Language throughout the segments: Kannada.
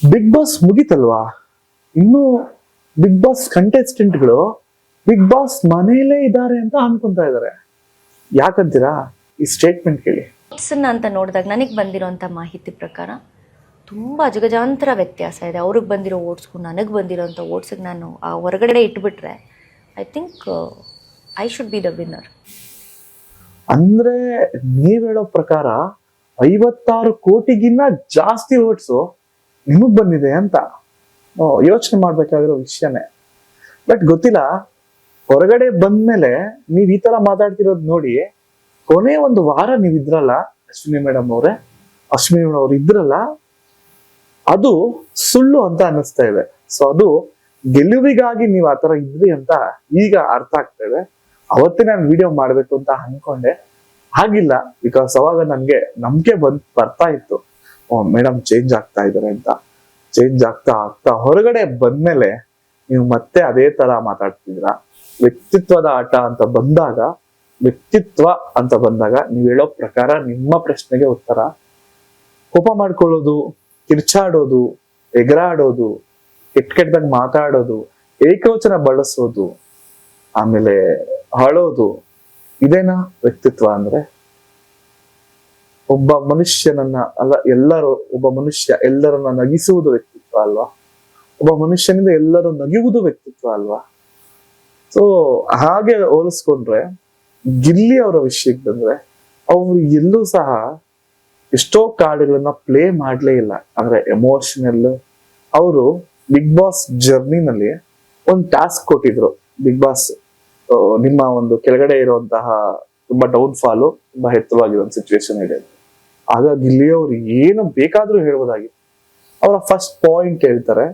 ಬಿಗ್ ಬಾಸ್ ಮುಗಿತಲ್ವಾ? ಇನ್ನು ಬಿಗ್ ಬಾಸ್ ಕಂಟೆಸ್ಟೆಂಟ್ಗಳು ಬಿಗ್ ಬಾಸ್ ಮನೆಯಲ್ಲೇ ಇದ್ದಾರೆ ಅಂತ ಅನ್ಕೊಂತ ಇದ್ದಾರೆ. ಯಾಕಂತೀರಾ? ಈ ಸ್ಟೇಟ್ಮೆಂಟ್ ಕೇಳಿ. ಅಂತ ನೋಡಿದಾಗ ನನಗೆ ಬಂದಿರೋಂಥ ಮಾಹಿತಿ ಪ್ರಕಾರ ತುಂಬ ಅಜಗಜಾಂತರ ವ್ಯತ್ಯಾಸ ಇದೆ. ಅವ್ರಿಗೆ ಬಂದಿರೋ ಓಟ್ಸ್ಗೂ ನನಗೆ ಬಂದಿರೋಂಥ ಓಟ್ಸಿಗೆ ನಾನು ಆ ಹೊರಗಡೆ ಇಟ್ಬಿಟ್ರೆ I think I should be the winner. ಅಂದ್ರೆ ನೀವ್ ಹೇಳೋ ಪ್ರಕಾರ 56 ಕೋಟಿಗಿನ್ನ ಜಾಸ್ತಿ ಓಟ್ಸು ನಿಮಗ್ ಬಂದಿದೆ ಅಂತ ಯೋಚನೆ ಮಾಡ್ಬೇಕಾಗಿರೋ ವಿಷಯನೇ. ಬಟ್ ಗೊತ್ತಿಲ್ಲ, ಹೊರಗಡೆ ಬಂದ್ಮೇಲೆ ನೀವ್ ಈ ತರ ಮಾತಾಡ್ತಿರೋದ್ ನೋಡಿ ಕೊನೆ ಒಂದು ವಾರ ನೀವ್ ಇದ್ರಲ್ಲ ಅಶ್ವಿನಿ ಮೇಡಮ್ ಅವ್ರು ಇದ್ರಲ್ಲ, ಅದು ಸುಳ್ಳು ಅಂತ ಅನ್ನಿಸ್ತಾ ಇದೆ. ಸೊ ಅದು ಗೆಲುವಿಗಾಗಿ ನೀವ್ ಆತರ ಇದ್ರಿ ಅಂತ ಈಗ ಅರ್ಥ ಆಗ್ತಾ ಇದೆ. ಅವತ್ತೇ ನಾನು ವಿಡಿಯೋ ಮಾಡ್ಬೇಕು ಅಂತ ಅನ್ಕೊಂಡೆ, ಆಗಿಲ್ಲ. ಬಿಕಾಸ್ ಅವಾಗ ನನ್ಗೆ ನಂಬಿಕೆ ಬರ್ತಾ ಇತ್ತು, ಮೇಡಮ್ ಚೇಂಜ್ ಆಗ್ತಾ ಇದಾರೆ ಅಂತ. ಚೇಂಜ್ ಆಗ್ತಾ ಆಗ್ತಾ ಹೊರಗಡೆ ಬಂದ್ಮೇಲೆ ನೀವು ಮತ್ತೆ ಅದೇ ತರ ಮಾತಾಡ್ತಿದ್ರ. ವ್ಯಕ್ತಿತ್ವದ ಆಟ ಅಂತ ಬಂದಾಗ ನೀವ್ ಹೇಳೋ ಪ್ರಕಾರ ನಿಮ್ಮ ಪ್ರಶ್ನೆಗೆ ಉತ್ತರ ಕೋಪ ಮಾಡ್ಕೊಳ್ಳೋದು, ಕಿರ್ಚಾಡೋದು, ಎಗರಾಡೋದು, ಕೆಟ್ಟದಾಗ ಮಾತಾಡೋದು, ಏಕವಚನ ಬಳಸೋದು, ಆಮೇಲೆ ಅಳೋದು, ಇದೇನಾ ವ್ಯಕ್ತಿತ್ವ ಅಂದ್ರೆ? ಒಬ್ಬ ಮನುಷ್ಯನನ್ನ ಎಲ್ಲರನ್ನ ನಗಿಸುವುದು ವ್ಯಕ್ತಿತ್ವ ಅಲ್ವಾ? ಒಬ್ಬ ಮನುಷ್ಯನಿಂದ ಎಲ್ಲರೂ ನಗಿಯುವುದು ವ್ಯಕ್ತಿತ್ವ ಅಲ್ವಾ? ಸೊ ಹಾಗೆ ಹೋಲಿಸ್ಕೊಂಡ್ರೆ ಗಿಲ್ಲಿ ಅವರ ವಿಷಯಕ್ಕೆ ಬಂದ್ರೆ, ಅವ್ರು ಎಲ್ಲೂ ಸಹ ಎಷ್ಟೋ ಕಾರ್ಡ್ಗಳನ್ನ ಪ್ಲೇ ಮಾಡ್ಲೇ ಇಲ್ಲ. ಅಂದ್ರೆ ಎಮೋಷನಲ್. ಅವರು ಬಿಗ್ ಬಾಸ್ ಜರ್ನಿನಲ್ಲಿ ಒಂದು ಟಾಸ್ಕ್ ಕೊಟ್ಟಿದ್ರು. ಬಿಗ್ ಬಾಸ್ ನಿಮ್ಮ ಒಂದು ಕೆಳಗಡೆ ಇರುವಂತಹ ತುಂಬಾ ಡೌನ್ ಫಾಲು, ತುಂಬಾ ಎತ್ತರವಾಗಿರೋ ಸಿಚುವೇಶನ್ ಇದೆ. ಆಗ ಗಿಲ್ಲಿ ಅವ್ರು ಏನು ಬೇಕಾದ್ರೂ ಹೇಳ್ಬೋದಾಗಿತ್ತು. ಅವರ ಫಸ್ಟ್ ಪಾಯಿಂಟ್ ಹೇಳ್ತಾರೆ,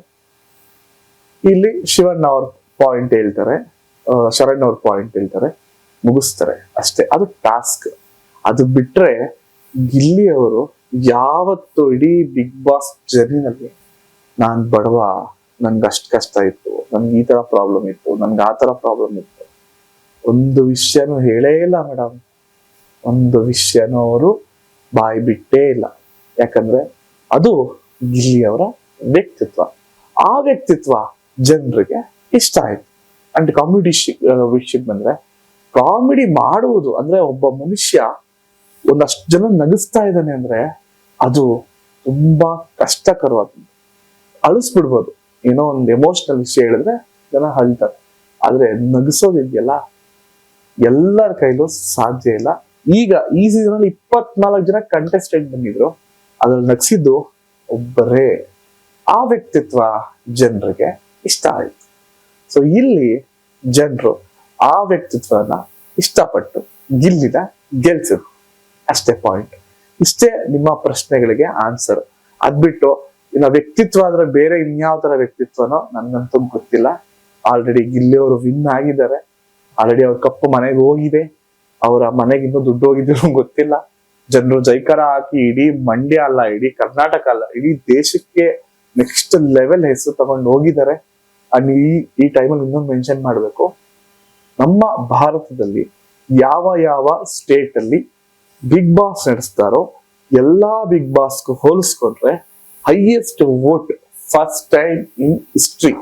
ಇಲ್ಲಿ ಶಿವಣ್ಣ ಅವ್ರ ಪಾಯಿಂಟ್ ಹೇಳ್ತಾರೆ, ಶರಣ್ ಅವ್ರ ಪಾಯಿಂಟ್ ಹೇಳ್ತಾರೆ, ಮುಗಿಸ್ತಾರೆ ಅಷ್ಟೇ. ಅದು ಟಾಸ್ಕ್. ಅದು ಬಿಟ್ರೆ ಗಿಲ್ಲಿ ಅವರು ಯಾವತ್ತು ಇಡೀ ಬಿಗ್ ಬಾಸ್ ಜರ್ನಿನಲ್ಲಿ ನಾನ್ ಬಡವ, ನನ್ಗೆ ಅಷ್ಟ್ ಕಷ್ಟ ಇತ್ತು, ನನ್ಗೆ ಈ ತರ ಪ್ರಾಬ್ಲಮ್ ಇತ್ತು, ನನ್ಗೆ ಆ ತರ ಪ್ರಾಬ್ಲಮ್ ಇತ್ತು, ಒಂದು ವಿಷಯನೂ ಹೇಳೇ ಇಲ್ಲ ಮೇಡಮ್. ಒಂದು ವಿಷಯನೂ ಅವರು ಬಾಯಿ ಬಿಟ್ಟೇ ಇಲ್ಲ. ಯಾಕಂದ್ರೆ ಅದು ಗಿಲ್ಲಿ ಅವರ ವ್ಯಕ್ತಿತ್ವ. ಆ ವ್ಯಕ್ತಿತ್ವ ಜನರಿಗೆ ಇಷ್ಟ ಆಯ್ತು. ಅಂಡ್ ಕಾಮಿಡಿ ವಿಷಯಕ್ಕೆ ಬಂದ್ರೆ, ಕಾಮಿಡಿ ಮಾಡುವುದು ಅಂದ್ರೆ ಒಬ್ಬ ಮನುಷ್ಯ ಒಂದಷ್ಟು ಜನ ನಗಿಸ್ತಾ ಇದ್ದಾನೆ ಅಂದ್ರೆ ಅದು ತುಂಬಾ ಕಷ್ಟಕರವಾದ. ಅಳಿಸ್ಬಿಡ್ಬೋದು, ಏನೋ ಒಂದು ಎಮೋಷನಲ್ ವಿಷಯ ಹೇಳಿದ್ರೆ ಜನ ಅಳ್ತಾರೆ. ಆದ್ರೆ ನಗಿಸೋದಿದೆಯಲ್ಲ, ಎಲ್ಲರ ಕೈಲೂ ಸಾಧ್ಯ ಇಲ್ಲ. ಈಗ ಈ ಸೀಸನ್ ಅಲ್ಲಿ 24 ಜನ ಕಂಟೆಸ್ಟೆಂಟ್ ಬಂದಿದ್ರು, ಅದ್ರಲ್ಲಿ ನಗಿಸಿದ್ದು ಒಬ್ಬರೇ. ಆ ವ್ಯಕ್ತಿತ್ವ ಜನರಿಗೆ ಇಷ್ಟ ಆಯ್ತು. ಸೊ ಇಲ್ಲಿ ಜನರು ಆ ವ್ಯಕ್ತಿತ್ವನ ಇಷ್ಟಪಟ್ಟು ಗಿಲ್ಲಿನ ಗೆಲ್ಸಿದ್ರು. ಅಷ್ಟೇ ಪಾಯಿಂಟ್. ಇಷ್ಟೇ ನಿಮ್ಮ ಪ್ರಶ್ನೆಗಳಿಗೆ ಆನ್ಸರ್. ಅದ್ಬಿಟ್ಟು ಇನ್ನ ವ್ಯಕ್ತಿತ್ವ ಅಂದ್ರೆ ಬೇರೆ ಇನ್ಯಾವ ತರ ವ್ಯಕ್ತಿತ್ವನೋ ನನ್ಗಂತೂ ಗೊತ್ತಿಲ್ಲ. ಆಲ್ರೆಡಿ ಗಿಲ್ಲಿ ಅವರು ವಿನ್ ಆಗಿದ್ದಾರೆ. ಆಲ್ರೆಡಿ ಅವ್ರ ಕಪ್ಪು ಮನೆಗೆ ಹೋಗಿದೆ. ಅವರ ಮನೆಗೆ ಇನ್ನೂ ದುಡ್ಡು ಹೋಗಿದ್ರು ಗೊತ್ತಿಲ್ಲ. ಜನರು ಜೈಕಾರ ಹಾಕಿ ಇಡೀ ಮಂಡ್ಯ ಅಲ್ಲ, ಇಡೀ ಕರ್ನಾಟಕ ಅಲ್ಲ, ಇಡೀ ದೇಶಕ್ಕೆ ನೆಕ್ಸ್ಟ್ ಲೆವೆಲ್ ಹೆಸರು ತಗೊಂಡು ಹೋಗಿದ್ದಾರೆ. ಅಂಡ್ ಈ ಟೈಮಲ್ಲಿ ಇನ್ನೊಂದು ಮೆನ್ಷನ್ ಮಾಡ್ಬೇಕು, ನಮ್ಮ ಭಾರತದಲ್ಲಿ ಯಾವ ಸ್ಟೇಟ್ ಅಲ್ಲಿ ಬಿಗ್ ಬಾಸ್ ನಡೆಸ್ತಾರೋ ಎಲ್ಲಾ ಬಿಗ್ ಬಾಸ್ಗೂ ಹೋಲಿಸ್ಕೊಂಡ್ರೆ highest vote first time in history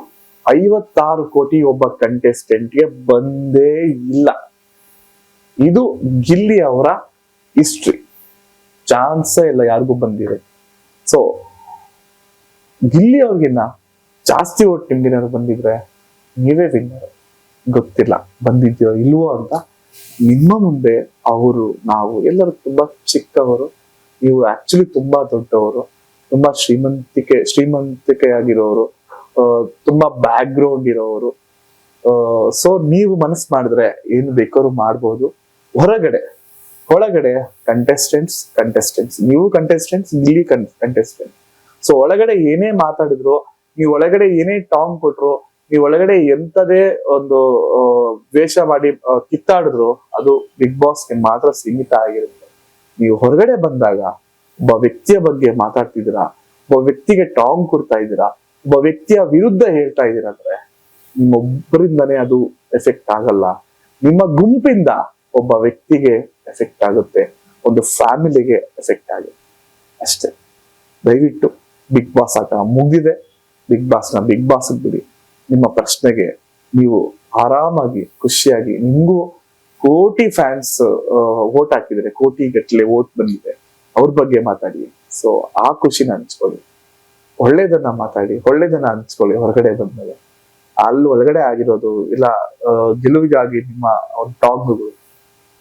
56 ಕೋಟಿ ಒಬ್ಬ ಕಂಟೆಸ್ಟೆಂಟ್ಗೆ ಬಂದೇ ಇಲ್ಲ. ಇದು ಗಿಲ್ಲಿ ಅವರ ಹಿಸ್ಟ್ರಿ. ಚಾನ್ಸೇ ಇಲ್ಲ ಯಾರಿಗೂ ಬಂದಿರೋದು. ಸೊ ಗಿಲ್ಲಿ ಅವ್ರಿಗಿನ್ನ ಜಾಸ್ತಿ ಓಟ್ ನಿಮ್ಗೇನಾದ್ರು ಬಂದಿದ್ರೆ ನೀವೇ ವಿನ್ನರ್. ಗೊತ್ತಿಲ್ಲ ಬಂದಿದ್ಯೋ ಇಲ್ವೋ ಅಂತ. ನಿಮ್ಮ ಮುಂದೆ ಅವರು, ನಾವು ಎಲ್ಲರೂ ತುಂಬಾ ಚಿಕ್ಕವರು, ನೀವು ಆಕ್ಚುಲಿ ತುಂಬಾ ದೊಡ್ಡವರು, ತುಂಬಾ ಶ್ರೀಮಂತಿಕೆಯಾಗಿರೋರು, ತುಂಬಾ ಬ್ಯಾಕ್ ಗ್ರೌಂಡ್ ಇರೋರು. ಸೊ ನೀವು ಮನಸ್ಸು ಮಾಡಿದ್ರೆ ಏನು ಬೇಕಾದ್ರೂ ಮಾಡ್ಬೋದು. ಒಳಗಡೆ ಕಂಟೆಸ್ಟೆಂಟ್ಸ್, ನೀವು ಕಂಟೆಸ್ಟೆಂಟ್ಸ್, ಗಿಲ್ಲಿ ಕಂಟೆಸ್ಟೆಂಟ್. ಸೊ ಒಳಗಡೆ ಏನೇ ಮಾತಾಡಿದ್ರು, ನೀವು ಒಳಗಡೆ ಏನೇ ಟಾಂಗ್ ಕೊಟ್ರು, ನೀವು ಒಳಗಡೆ ಎಂತದೇ ಒಂದು ದ್ವೇಷ ಮಾಡಿ ಕಿತ್ತಾಡಿದ್ರು, ಅದು ಬಿಗ್ ಬಾಸ್ಗೆ ಮಾತ್ರ ಸೀಮಿತ ಆಗಿರುತ್ತೆ. ನೀವು ಹೊರಗಡೆ ಬಂದಾಗ ಒಬ್ಬ ವ್ಯಕ್ತಿಯ ಬಗ್ಗೆ ಮಾತಾಡ್ತಿದ್ದೀರಾ, ಒಬ್ಬ ವ್ಯಕ್ತಿಗೆ ಟಾಂಗ್ ಕೊಡ್ತಾ ಇದ್ದೀರಾ, ಒಬ್ಬ ವ್ಯಕ್ತಿಯ ವಿರುದ್ಧ ಹೇಳ್ತಾ ಇದ್ದೀರಾ ಅಂದ್ರೆ ನಿಮ್ಮೊಬ್ಬರಿಂದನೇ ಅದು ಎಫೆಕ್ಟ್ ಆಗಲ್ಲ. ನಿಮ್ಮ ಗುಂಪಿಂದ ಒಬ್ಬ ವ್ಯಕ್ತಿಗೆ ಎಫೆಕ್ಟ್ ಆಗುತ್ತೆ, ಒಂದು ಫ್ಯಾಮಿಲಿಗೆ ಎಫೆಕ್ಟ್ ಆಗುತ್ತೆ ಅಷ್ಟೇ. ದಯವಿಟ್ಟು ಬಿಗ್ ಬಾಸ್ ಆಟ ಮುಗಿದಿದೆ. ಬಿಗ್ ಬಾಸ್ ಬಿಡಿ. ನಿಮ್ಮ ಪ್ರಶ್ನೆಗೆ ನೀವು ಆರಾಮಾಗಿ ಖುಷಿಯಾಗಿ, ನಿಮ್ಗೂ ಕೋಟಿ ಫ್ಯಾನ್ಸ್ ವೋಟ್ ಹಾಕಿದ್ರೆ, ಕೋಟಿ ಗಟ್ಟಲೆ ವೋಟ್ ಬಂದಿದೆ, ಅವ್ರ ಬಗ್ಗೆ ಮಾತಾಡಿ. ಸೊ ಆ ಖುಷಿನ ಹಂಚ್ಕೊಳ್ಳಿ, ಒಳ್ಳೇದನ್ನ ಮಾತಾಡಿ, ಒಳ್ಳೇದನ್ನ ಹಂಚ್ಕೊಳ್ಳಿ. ಹೊರಗಡೆ ಬಂದ್ಮೇಲೆ ಅಲ್ಲಿ ಒಳಗಡೆ ಆಗಿರೋದು ಇಲ್ಲ ಗೆಲುವಿಗಾಗಿ ನಿಮ್ಮ ಒಂದು ಟಾಕ್ಗಳು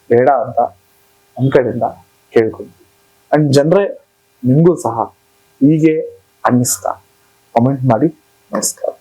ಬೇಡ ಅಂತ ನಮ್ ಕಡೆಯಿಂದ ಕೇಳ್ಕೊಂತೀವಿ. ಅಂಡ್ ಜನರೇ, ನಿಮ್ಗೂ ಸಹ ಹೀಗೆ ಅನ್ನಿಸ್ತಾ ಕಮೆಂಟ್ ಮಾಡಿ. ನಮಸ್ಕಾರ.